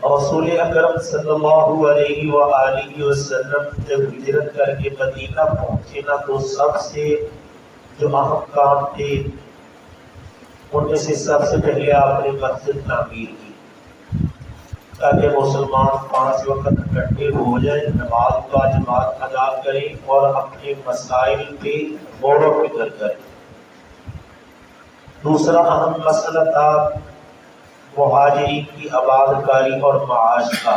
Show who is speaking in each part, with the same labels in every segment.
Speaker 1: رسول اکرم صلی اللہ علیہ وآلہ وسلم جب ہجرت کر کے مدینہ پہنچے نا تو سب سے جو اہم کام تھے ان میں سے سب سے پہلے آپ نے مسجد تعمیر کی تاکہ مسلمان 5 وقت اکٹھے ہو جائیں، نماز با جماعت ادا کریں اور اپنے مسائل پہ غور و فکر کریں۔ دوسرا اہم مسئلہ تھا مہاجرین کی آباد کاری اور معاش کا۔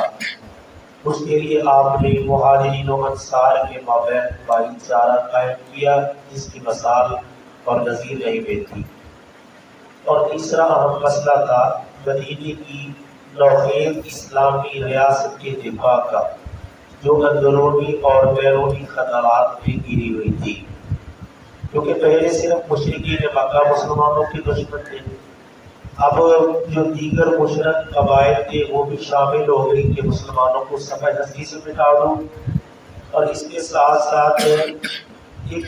Speaker 1: اس کے لیے آپ نے مہاجرین و انصار کے مابین بھائی چارہ قائم کیا جس کی مثال اور نظیر نہیں ملتی۔ اور تیسرا اہم مسئلہ تھا مدینے کی نوخیل اسلامی ریاست کے دفاع کا، جو اندرونی اور بیرونی خطرات میں گری ہوئی تھی، کیونکہ پہلے صرف مشرکین مکہ مسلمانوں کے دشمن تھے، اب جو دیگر مشرک قبائل تھے وہ بھی شامل ہو گئی کہ مسلمانوں کو صفحہ ہستی سے مٹا دو۔ اور اس کے ساتھ ساتھ ایک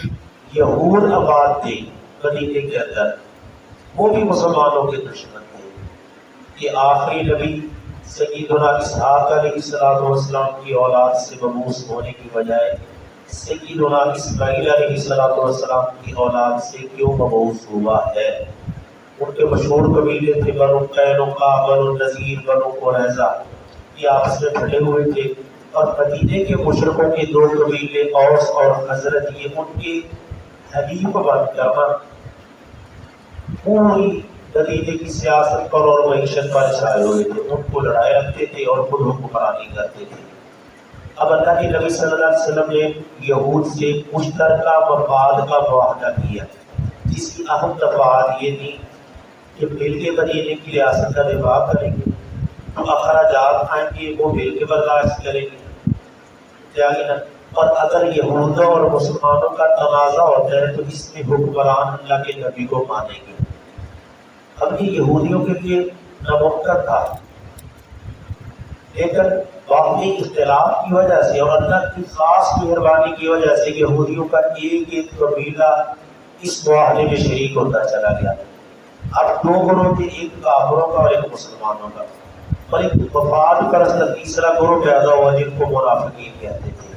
Speaker 1: یہود آباد تھے مدینے کے اندر، وہ بھی مسلمانوں کے دشمن تھے۔ یہ آخری نبی سیدنا اسحاق علیہ السلام کی اولاد سے مبعوث ہونے کی بجائے سیدنا اسماعیل علیہ السلام کی اولاد سے کیوں مبعوث ہوا ہے؟ ان کے مشہور قبیلے تھے بنو قینقاع، بنو نذیر، بنو قریظہ، یہ آپس میں پھٹے ہوئے تھے، اور مدینے کے مشرکوں کے 2 قبیلے اوس اور خزرج، یہ ان کے حلیف بن کر پوری مدینے کی سیاست پر اور معیشت پر چھائے ہوئے تھے، ان کو لڑائے رکھتے تھے اور خود حکمرانی کرتے تھے۔ اب اللہ کے نبی صلی اللہ علیہ وسلم نے یہود سے مشترکہ مفاد کا معاہدہ کیا، جس کی اہم دفعات یہ تھی کہ مل کے مدینے کی ریاست کا دفاع کریں گے، تو اخراجات آئیں گے وہ مل کے برداشت کریں گے، اور اگر یہودوں اور مسلمانوں کا تنازع ہوتا ہے تو اس میں حکمران اللہ کے نبی کو مانیں گے۔ اب یہ یہودیوں کے لیے ناممکن تھا، لیکن باقی اختلاف کی وجہ سے اور اللہ کی خاص مہربانی کی وجہ سے یہودیوں کا ایک قبیلہ اس معاہدے میں شریک ہوتا چلا گیا۔ اب 2 گروہ تھے، ایک کافروں کا اور ایک مسلمانوں کا، اور ایک مفاد پرست تیسرا گروہ پیدا ہوا جن کو منافقین کہتے تھے۔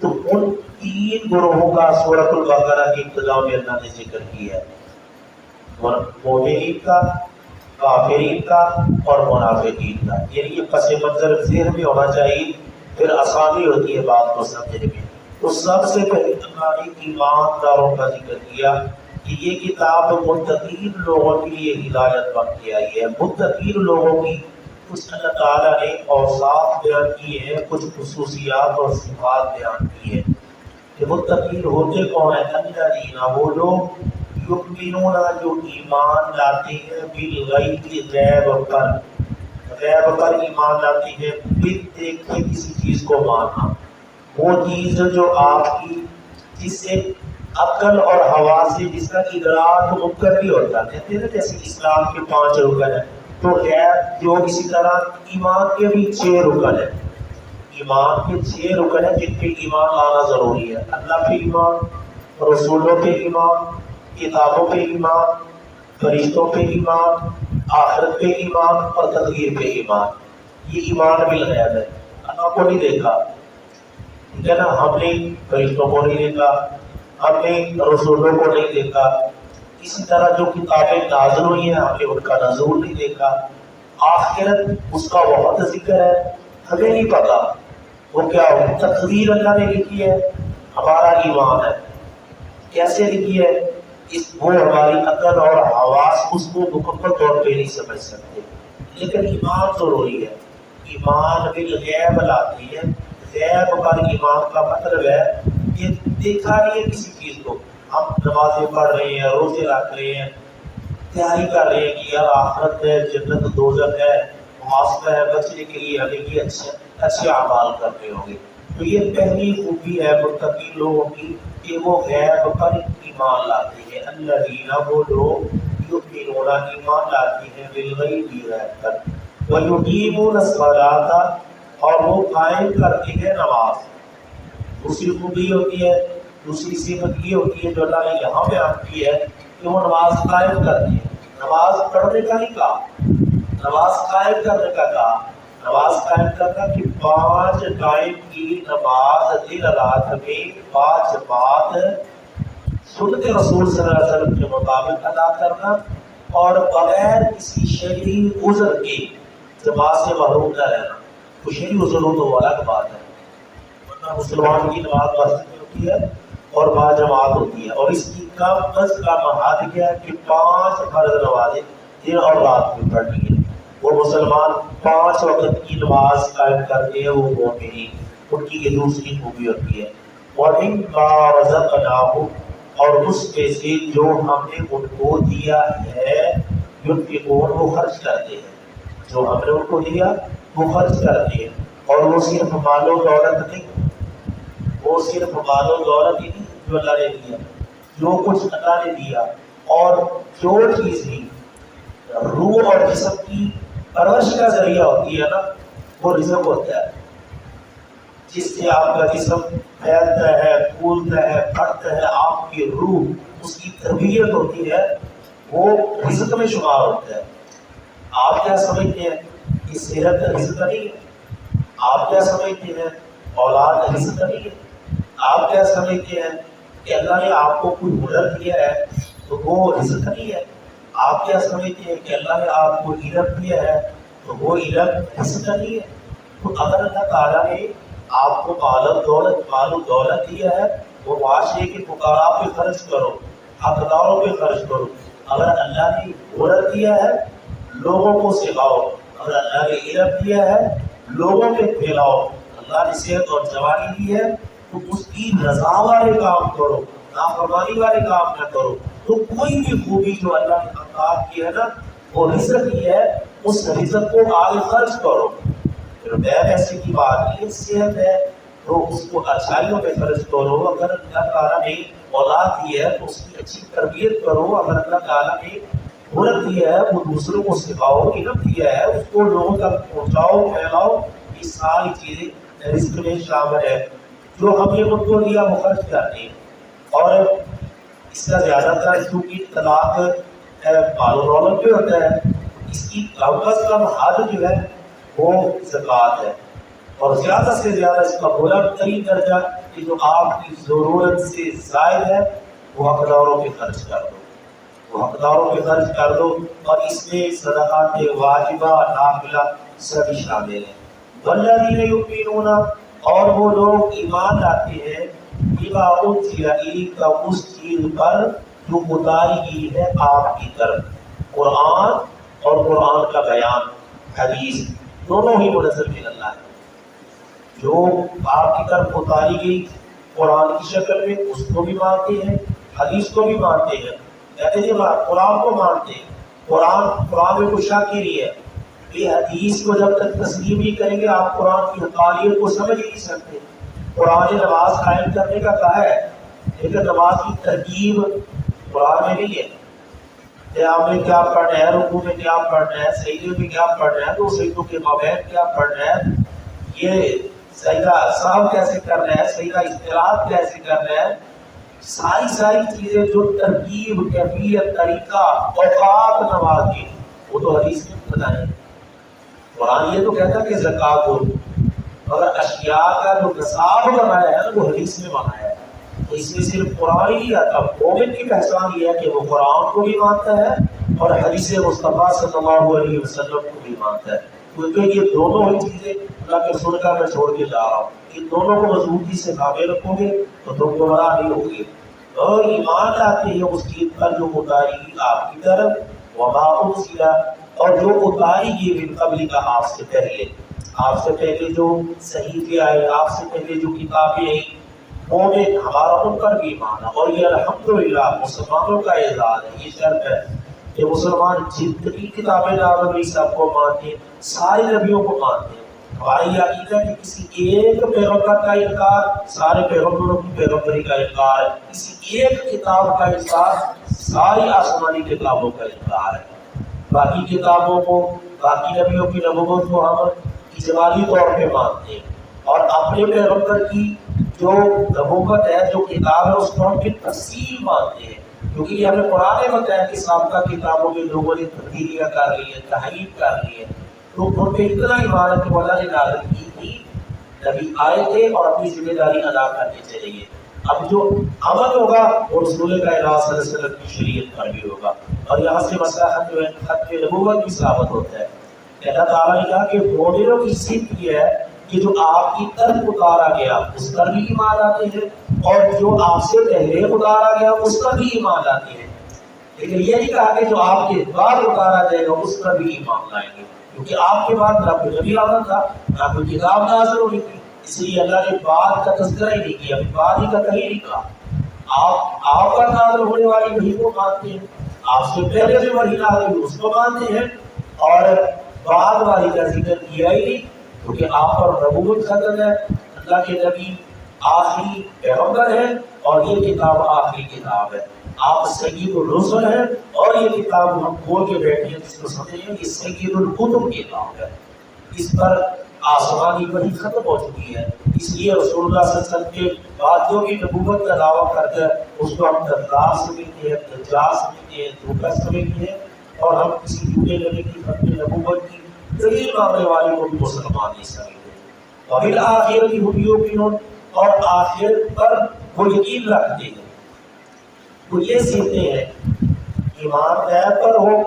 Speaker 1: تو ان 3 گروہوں کا سورۃ البقرہ کی ابتدا میں اللہ نے ذکر کیا ہے، مومنین کا، کافرین کا اور منافقین کا، یعنی یہ پس منظر ذہن میں ہونا چاہیے، پھر آسانی ہوتی ہے بات کو سمجھنے میں۔ تو سب سے پہلے اللہ نے ایمانداروں کا ذکر کیا کہ یہ کتاب متقین لوگوں کے لیے ہدایت بن کے آئی ہے۔ متقین لوگوں کی کچھ اللہ تعالیٰ نے اوصاف بیان کیے ہیں، کچھ خصوصیات اور صفات بیان کی ہیں کہ متقین ہوتے کون ہیں؟ الذین، وہ لوگ یؤمنون، جو ایمان لاتے ہیں، بالغیب، غیب پر ایمان لاتے ہیں، دیکھ کے کسی چیز کو ماننا، وہ چیز جو آپ کی جس سے عقل اور ہوا سے جس کا ادراک ممکن بھی ہوتا ہے، جیسے اسلام کے 5 رکن ہیں، تو غیب جو اسی طرح ایمان کے بھی 6 رکن ہیں، ایمان کے 6 رکن ہیں جن پہ ایمان لانا ضروری ہے۔ اللہ پہ ایمان، رسولوں پہ ایمان، کتابوں پہ ایمان، فرشتوں پہ ایمان، آخرت پہ ایمان اور تقدیر پہ ایمان۔ یہ ایمان بالغیب ہے، اللہ کو نہیں دیکھا، ٹھیک ہے نا، ہم نے فرشتوں کو نہیں دیکھا، ہم نے رسولوں کو نہیں دیکھا، اسی طرح جو کتابیں نازل ہوئی ہیں ہم نے ان کا نزول نہیں دیکھا، آخرت اس کا بہت ذکر ہے، ہمیں نہیں پتا وہ کیا ہو، تقدیر اللہ نے لکھی ہے، ہمارا ایمان ہے، کیسے لکھی ہے وہ ہماری عقل اور حواس اس کو مکمل طور پہ نہیں سمجھ سکتے، لیکن ایمان ضروری ہے۔ ایمان بالغیب لاتی ہے، غیب پر ایمان کا مطلب ہے کہ دیکھا نہیں ہے کسی چیز کو، ہم نمازیں پڑھ رہے ہیں، روزے رکھ رہے ہیں، تیاری کر رہے ہیں کہ یار آخرت ہے، جنت دوزخ ہے، محاسبہ ہے، بچنے کے لیے ہمیں یہ اچھے اعمال کرنے ہوں گے۔ تو یہ پہلی خوبی ہے متقی لوگوں کی کہ وہ غیب پر ایمان لاتے ہیں۔ الذین، وہ لوگ یؤمنون، ایمان لاتے ہیں، بالغیب، غیب پر، ویقیمون الصلاۃ، اور وہ قائم کرتے ہیں نماز۔ دوسری خوبی ہوتی ہے، دوسری صفت یہ ہوتی ہے جو اللہ نے یہاں بیان کی ہے کہ وہ نماز قائم کرتے ہیں۔ نماز پڑھنے کا نہیں کہا، نماز قائم کرنے کا کہا، نماز قائم کرنا کہ 5 ٹائم کی نماز دن رات میں 5 بات سنت رسول صلی اللہ علیہ وسلم کے مطابق ادا کرنا اور بغیر کسی شرعی عذر کے جماعت سے محروم نہ رہنا. تو شرعی عذر ہو تو وہ الگ بات ہے، ورنہ مسلمان کی نماز مسجد میں ہوتی ہے اور با جماعت ہوتی ہے، اور اس کی کم از کم حد کیا ہے کہ 5 فرض نمازیں دن اور رات میں پڑھنی ہے. وہ مسلمان 5 وقت کی نماز قائم کرتے ہیں، وہ مومنین، ان کی یہ دوسری خوبی ہوتی ہے. وَمِمَّا رَزَقْنَاهُمْ، اور اس میں سے جو ہم نے ان کو دیا ہے، يُنْفِقُونَ، وہ خرچ کرتے ہیں، جو ہم نے ان کو دیا وہ خرچ کرتے ہیں. اور وہ صرف مال و دولت نہیں، وہ صرف مال و دولت ہی نہیں جو اللہ نے دیا، جو کچھ اللہ نے دیا اور جو چیز بھی روح اور جسم کی پرورش کا ذریعہ ہوتی ہے نا، وہ رزق ہوتا ہے. جس سے آپ کا جسم پھیلتا ہے، پھولتا ہے، بڑھتا ہے، آپ کی روح اس کی تربیت ہوتی ہے، وہ رزق میں شمار ہوتا ہے. آپ کیا سمجھتے ہیں کہ صحت رزق نہیں ہے؟ آپ کیا سمجھتے ہیں اولاد رزق نہیں ہے؟ آپ کیا سمجھتے ہیں کہ اللہ نے آپ کو کوئی ہنر دیا ہے تو وہ رزق نہیں ہے؟ آپ کیا سمجھتے ہیں کہ اللہ نے آپ کو علم دیا ہے تو وہ علم رزق نہیں ہے؟ تو اگر اللہ تعالیٰ نے آپ کو مال و دولت دیا ہے، وہ معاشرے کے فقراء پہ خرچ کرو، حقداروں پہ خرچ کرو. اگر اللہ نے ہنر دیا ہے، لوگوں کو سکھاؤ. اگر اللہ نے علم دیا ہے، لوگوں پہ پھیلاؤ. اللہ نے صحت اور جوانی دی ہے تو اس کی رضا والے کام کرو، نافرمانی والے کام نہ کرو. تو کوئی بھی خوبی جو اللہ نے عطا کی ہے نا، وہ رزق ہی ہے، اس رزق کو آگے خرچ کرو. بے پیسے کی بات نہیں، صحت ہے تو اس کو اچھائیوں پہ خرچ کرو. اگر اللہ تعالیٰ نے اولاد دی ہے تو اس کی اچھی تربیت کرو. اگر اللہ تعالیٰ نے ہنر دیا ہے وہ دوسروں کو سکھاؤ، علم دیا ہے اس کو لوگوں تک پہنچاؤ، پھیلاؤ. یہ ساری چیزیں رزق میں شامل ہے. جو ہم نے ان کو دیا وہ خرچ کرتے ہیں. اور اس کا زیادہ تر کیونکہ طلاق مال و دولت پہ ہوتا ہے، اس کی کم از کم حد جو ہے وہ زکوٰۃ ہے. اور زیادہ سے زیادہ اس کا بلند ترین درجہ کہ جو آپ کی ضرورت سے زائد ہے وہ حقداروں پہ خرچ کر دو، وہ حقداروں پہ خرچ کر دو. اور اس میں صدقات واجبہ نافلہ سبھی شامل ہیں. والذین یؤمنون، اور وہ لوگ ایمان لاتے ہیں بما انزل الیک، اس چیز پر جو اتاری گئی ہے آپ کی طرف. قرآن اور قرآن کا بیان، حدیث، دونوں ہی منزل من اللہ ہے. جو آپ کی طرف اتاری گئی قرآن کی شکل میں اس کو بھی مانتے ہیں، حدیث کو بھی مانتے ہیں. کہتے ہیں قرآن کو مانتے ہیں، قرآن میں کوئی شک ہی نہیں ہے. یہ حدیث کو جب تک تسلیم نہیں کریں گے آپ قرآن کی حقانیت کو سمجھ ہی نہیں سکتے. قرآن نے نماز قائم کرنے کا کہا ہے، لیکن نماز کی ترکیب قرآن میں نہیں ہے. قیام میں کیا پڑھنا ہے، رکوع میں کیا پڑھنا ہے، سجدے میں کیا پڑھنا ہے، دو سجدوں کے مابین کیا پڑھنا ہے، یہ سجدہ سہو کیسے کرنا ہے، سجدہ استراحت کیسے کرنا ہے، ساری چیزیں جو ترکیب، کیفیت، طریقہ، اوقات نماز کی، وہ تو حدیث میں بتا ہے. قرآن یہ تو کہتا ہے کہ زکوٰۃ دو، مگر اشیاء کا جو نصاب بنایا ہے نا وہ حدیث میں بنایا ہے. تو اس میں صرف قرآن ہی نہیں آتا. مومن کی پہچان یہ ہے کہ وہ قرآن کو بھی مانتا ہے اور حدیث مصطفیٰ صلی اللہ علیہ وسلم کو بھی مانتا ہے. کیونکہ یہ دونوں ہی چیزیں اللہ کے سن کا میں چھوڑ کے جا رہا ہوں. ان دونوں کو مضبوطی سے تھامے رکھو گے تو تم گمراہ نہیں ہوگے. اور ایمان لاتے ہیں اس چیز پر جو اتاری آپ کی طرف، وما انزل، اور جو اتاری گئی من قبل کا آپ سے پہلے جو صحیفے آئے، آپ سے پہلے جو کتابیں آئیں، مومن ہمارا ان پر بھی ایمان ہے. اور یہ الحمدللہ مسلمانوں کا اعزاز ہے، یہ شرط ہے کہ مسلمان جتنی کتابیں نازل ہوئی سب کو مانتے ہیں، سارے نبیوں کو مانتے ہیں. ہماری یہ عقیدہ ہے کہ کسی ایک پیغمبر کا انکار سارے پیغمبروں کی پیغمبری کا انکار ہے، کسی ایک کتاب کا انکار ساری آسمانی کتابوں کا انکار ہے. باقی کتابوں کو، باقی نبیوں کی نبوت کو ہم اجمالی طور پہ مانتے ہیں، اور اپنے پیغمبر کی جو نبوت ہے، جو کتاب ہے، اس کو ہم کی تفصیل مانتے ہیں. کیونکہ یہ ہمیں قرآن نے بتایا کہ سابقہ کتابوں میں لوگوں نے تبدیلیاں کر لی ہیں، تحریف کر لی ہے. تو ان پہ اتنا ایمان ہے کہ اللہ نے نازل کی تھی، نبی آئے تھے اور اپنی ذمہ داری ادا کرنے چلے گئے۔ اب جو عمل ہوگا وہ رسول کائنات صلی اللہ علیہ وسلم کی شریعت پر بھی ہوگا، اور یہاں سے مسئلہ ختم نبوت کی ثابت ہوتا ہے کہ اللہ تعالیٰ نے کہا کہ مومنوں کی صفت یہ ہے کہ جو آپ کی طرف اتارا گیا اس پر بھی ایمان لاتے ہیں، اور جو آپ سے پہلے اتارا گیا اس پر بھی ایمان لاتے ہیں، لیکن یہ نہیں کہا کہ جو آپ کے بعد اتارا جائے گا اس پر بھی ایمان لائیں گے، کیونکہ آپ کے بعد نہ کوئی نبی آنا تھا، نہ کوئی کتاب نازل ہونی تھی، اس لیے اللہ نے بعد کا تذکرہ ہی نہیں کیا، بعد ہی کا کہیں نہیں کہا۔ آپ پر نازل ہونے والی وحی کو مانتے ہیں، آپ سے پہلے جو وحی نازل ہوئی اس کو مانتے ہیں، اور بعد والی کا ذکر کیا ہی نہیں، کیونکہ آپ پر نبوت ختم ہے، اللہ کے نبی آخری پیغمبر ہے اور یہ کتاب آخری کتاب ہے، آپ سید الرسل ہیں، اور یہ کتاب ہم کھول کے بیٹھے ہیں جس کو سمجھیں یہ سید الکتب کی کتاب ہے، اس پر آسمانی وحی ختم ہو چکی ہے، اس لیے رسول اللہ صلی اللہ علیہ وسلم کے بعد جو بھی نبوت کا دعویٰ کرتا ہے اس کو ہم کذاب سمجھتے ہیں، دجال سمجھتے ہیں، دھوکہ سمجھتے ہیں، اور ہم کسی جھوٹے نبی کی ختم نبوت کی دلیل ماننے والے کو بھی مسلمان نہیں سمجھتے۔ وبالآخرۃ ھم یوقنون، اور آخرت پر وہ یقین رکھتے ہیں، وہ یہ سیکھتے ہیں، ایمان غیب پر ہو،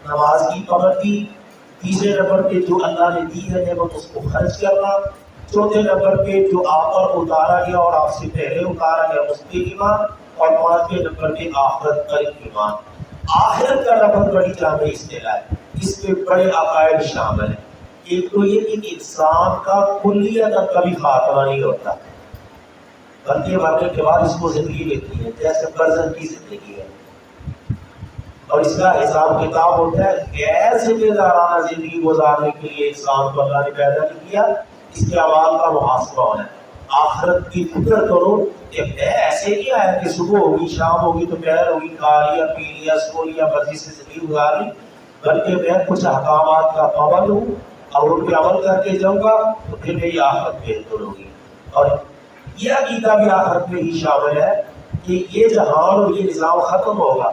Speaker 1: نماز کی پابندی، تیسرے نمبر پہ جو اللہ نے دی ہے نعمت اس کو خرچ کرنا، چوتھے نمبر پہ جو آپ پر اتارا گیا اور آپ سے پہلے اتارا گیا اس پہ ایمان، اور پانچویں نمبر پہ آخرت پر ایمان۔ آخرت کا لفظ بڑی جامع اصطلاح ہے، اس پہ بڑے عقائد شامل ہیں۔ ایک تو یہ کہ انسان کا کلیت کبھی خاتمہ نہیں ہوتا، بلکہ مرنے کے بعد اس کو زندگی لیتی ہے، جیسے برزخ کی زندگی ہے، اور اس کا حساب کتاب ہوتا ہے۔ غیر ذمہ دارانہ زندگی گزارنے کے لیے انسان کو اللہ نے پیدا نہیں کیا، اس کے اعمال کا محاسبہ ہونا ہے۔ آخرت کی فکر کرو کہ میں ایسے نہیں آیا کہ صبح ہوگی شام ہوگی تو پیر ہوگی، کھا لیا پی لیا سو لیا مرضی سے زندگی گزار لی، بلکہ میں کچھ احکامات کا پابند ہوں اور ان پہ عمل کر کے جاؤں گا تو پھر میری آخرت بہتر ہوگی۔ اور یہ عقیدہ بھی آخرت میں ہی شامل ہے کہ یہ جہان اور یہ نظام ختم ہوگا،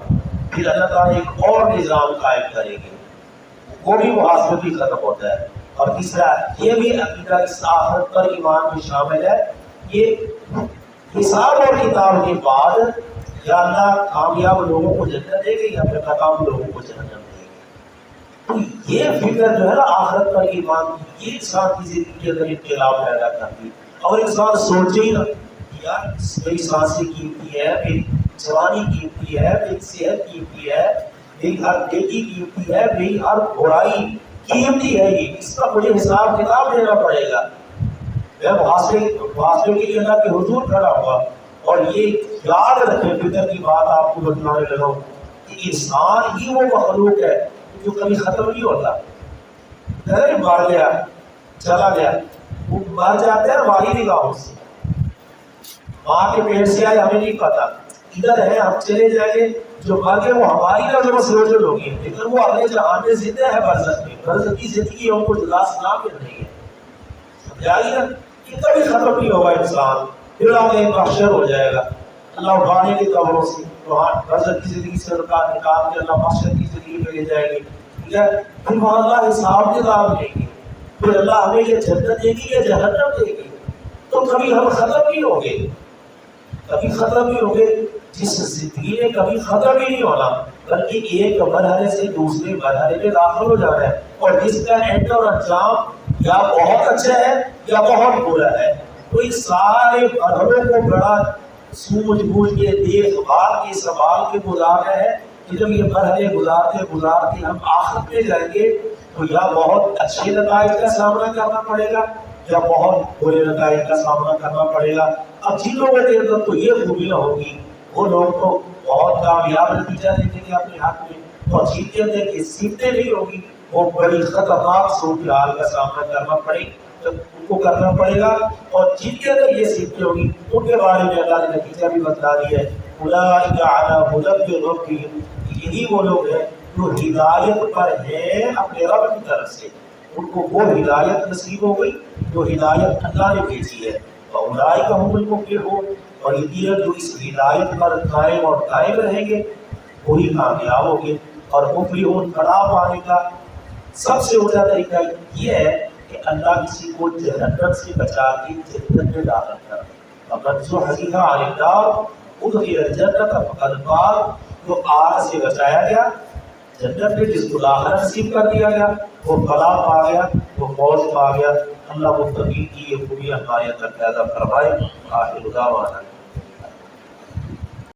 Speaker 1: پھر اللہ تعالیٰ ایک اور نظام قائم کریں گے، وہ بھی محاسبہ ختم ہوتا ہے۔ اور تیسرا یہ بھی عقیدہ اس آخرت پر ایمان میں شامل ہے، یہ حساب اور کتاب کے بعد یا اللہ کامیاب لوگوں کو جنت دے گے یا پھر ناکام لوگوں کو جہنم دے گے۔ تو یہ فکر جو ہے نا آخرت پر ایمان کی، یہ انسان کی زندگی کے اندر انقلاب پیدا کرتی ہے۔ اور انسان سوچے ہی نا یار میری سانسیں قیمتی ہے، میری جوانی قیمتی ہے، میری صحت قیمتی ہے، میری ہر نیکی قیمتی ہے، میری ہر برائی قیمتی ہے، یہ اس کا مجھے حساب کتاب دینا پڑے گا، میں محاسبے کے لیے اللہ کے حضور کھڑا ہوا۔ اور یہ یاد رکھیں، فکر کی بات آپ کو بتلانے لگا ہوں کہ انسان ہی وہ مخلوق ہے جو کبھی ختم نہیں ہوتا۔ مر گیا چلا گیا، وہ مر جاتے ہیں ہماری نگاہوں سے، ماں کے پیٹ سے آئے ہمیں نہیں پتا، ادھر ہے ہم چلے جائیں گے، جو مر گئے وہ ہماری نظروں سے اوجھل ہوگی، لیکن وہ اگلے جہان میں زندہ ہے، برزخ میں، برزخ کی زندگی ان کو جزا سلام مل رہی ہے، سمجھائیے نا، یہ کبھی ختم نہیں ہوگا انسان، پھر آگے محشر ہو جائے گا، اللہ اٹھانے کے قبروں سے وہاں برزخ کی زندگی سے نکال کے اللہ محشر کی زندگی میں لے جائیں گے، ٹھیک ہے، پھر وہاں اللہ حساب کتاب لیں گے، پھر اللہ ہمیں یہ جنت دے گی یا جہنم دے گی، تو کبھی ہم ختم نہیں ہوں گے، کبھی ختم نہیں ہوں گے، جس زندگی نے کبھی ختم ہی نہیں ہونا، بلکہ ایک مرحلے سے دوسرے مرحلے میں داخل ہو جانا ہے، اور جس کا اینڈ اور انجام یا بہت اچھا ہے یا بہت برا ہے۔ تو اس سارے مرحلوں کو بڑا سوجھ بوجھ کے دیکھ بھال کے سنبھال کے گزارنا ہے کہ جب یہ مرحلے گزارتے گزارتے ہم آخرت میں جائیں گے تو یا بہت اچھے نتائج کا سامنا کرنا پڑے گا یا بہت برے نتائج کا سامنا کرنا پڑے گا۔ اب جن لوگوں کے اندر تو یہ خوبی نہ ہوگی وہ لوگ تو بہت کامیاب نتیجہ دیتے گے اپنے حق میں، اور جن کے اندر یہ سیکھتے نہیں ہوگی وہ بڑی خطرناک صورتحال کا سامنا کرنا پڑے گا، ان کو کرنا پڑے گا، اور جن کے اندر یہ سیکھتے ہوگی ان کے بارے میں اللہ نے نتیجہ بھی بتلا دیا ہے، اولئک علی ھدی من ربہم، یہی وہ لوگ ہیں جو ہدایت پر ہیں اپنے رب کی طرف سے، ان کو وہ ہدایت نصیب ہو گئی جو ہدایت اللہ نے بھیجی ہے، اولئک ھم المفلحون، اور یہ جو اس ہدایت پر قائم اور دائم رہیں گے وہی کامیاب ہوں گے۔ اور مفلحون فلاح پانے کا سب سے اونچا طریقہ یہ ہے کہ اللہ کسی کو جہنم سے بچا کے جنت میں داخل کر دے. فمن زحزح عن النار ادخل الجنة فقد فاز. جو آگ سے بچایا گیا جنت میں جس کو داخلہ نصیب کر دیا گیا وہ فلاح پا گیا، وہ فوز پا گیا. اللہ متقین کی یہ خوبیاں ہمارے اندر پیدا فرمائے. آخر دعوانا